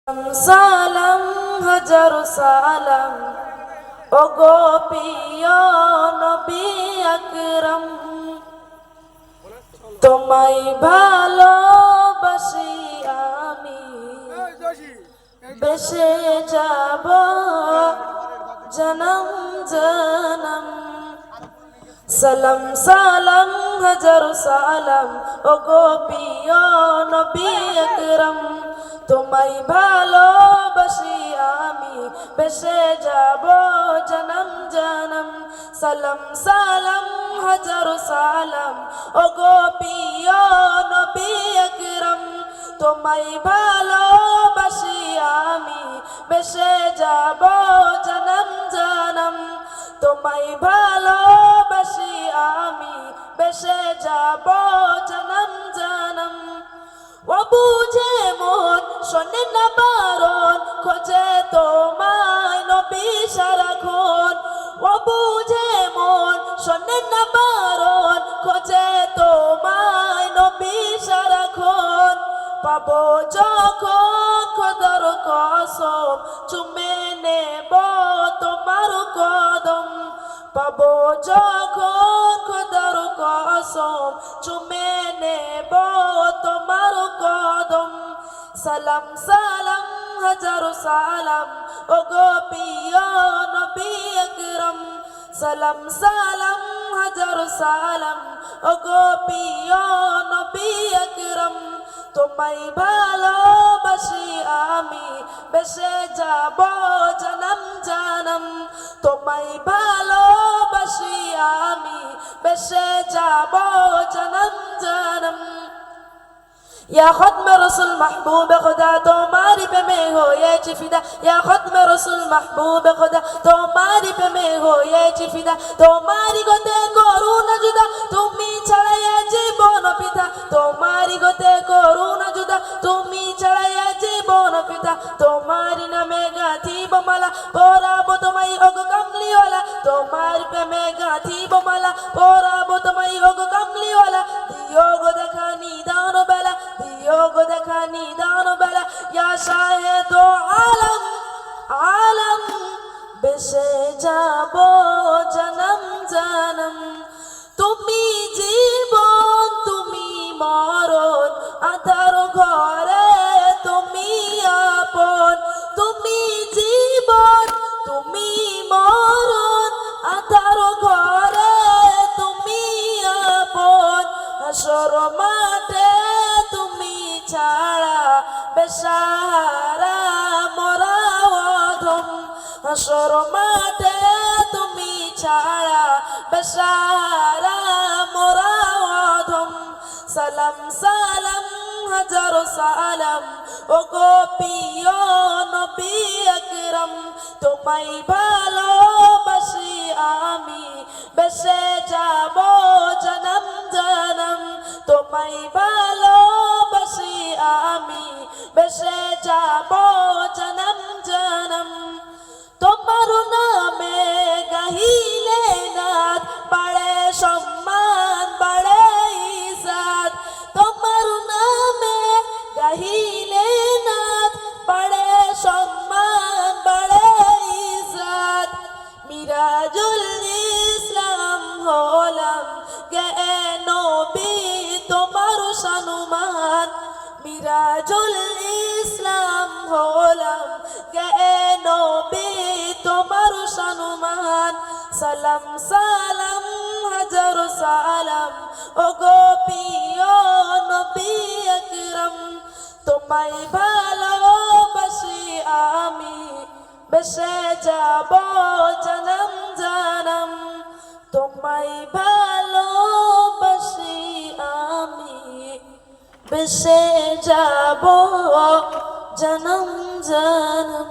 সালাম হাজার সালাম ও গো প্রিয় নবী আকরাম, তোমায় ভালোবাসি আমি বেশে যাব জনম জনম। সালাম সালাম হাজার সালাম ও গো প্রিয় নবী আকরাম, তোমায় ভালোবাসি আমি বেশে যাব জনম জনম। সালাম সালাম হাজার সালাম ও গো প্রিয় নবী আকরাম, তোমায় ভালোবাসি আমি বেশে যাব জনম জনম। তোমায় ভালোবাসি আমি বেশে যাব জনম জনম। ও বুঝে মন শোনে না বারণ, খোঁজে তোমায় নবী সারাক্ষণ। ও বুঝে মন শোনে না বারণ, খোঁজে তোমায় নবী সারাক্ষণ। পাবো যখন খোদার কসম চুমে নেব তোমার কদম। পাবো যখন খোদার কসম চুমে নেব তোমার কদম। সালাম সালাম হাজার সালাম ও গো প্রিয় নবী আকরাম, সালাম সালাম হাজার সালাম ও গো প্রিয় নবী আকরাম, তোমায় ভালোবাসি আমি বেশে যাব জনম জনম। তোমায় ভালোবাসি আমি বেশে যাব জনম জনম। या खत्म रसूल महबूब खुदा तुम्हारी पे मैं हो ये चिफिदा, या खत्म रसूल महबूब खुदा तुम्हारी पे मैं हो ये चिफिदा। तुम्हारी गोते करू न जुदा তুমি ছাড়াইয়া জীবন পিতা, তোমারি গোতে করু না জুদা তুমি ছাড়াইয়া জীবন পিতা। তোমারি নামে গাঁথিব মালা পরাবো তোমায় ওগো কামলিওয়ালা, তোমার প্রেমে গাঁথিব মালা পরাবো তোমায় ওগো কামলিওয়ালা। দিও গো দেখা নিদান বেলা, দিও গো দেখা নিদান বেলা, ইয়া শাহেদ আলম আলম বেশে যাব জনম জনম। তুমি জীবন তুমি মরণ আধার ঘরে তুমি আপন। তুমি জীবন তুমি মরণ আধার ঘরে তুমি আপন। হাসর মাঠে তুমি ছাড়া বেসাহারা মরা অধম। হাসর মাঠে তুমি ছাড়া বেসাহারা মরা অধম। সালাম সালাম হাজার সালাম ও গো প্রিয় নবী আকরাম, তোমায় ভালোবাসি আমি বেশে যাব জনম জনম। তোমায় ভালোবাসি আমি বেশে যাব জনম জনম। তোমার নামে গাহিলে নাথ বাড়ে সম্মান বাড়ে ইজ্জত। তোমার নামে গাহিলে নাথ বাড়ে সম্মান বাড়ে ইজ্জত। মিরাজুল ইসলাম হলাম গে নবী তোমার সম্মান। মিরাজুল ইসলাম হলাম গে নবী তোমার সম্মান। সালাম সালাম হাজার সালাম ও গো প্রিয় নবী আকরাম, তোমায় ভালোবাসি আমি বেশে যাব জনম জনম। তোমায় ভালোবাসি আমি বেশে যাব জনম জনম।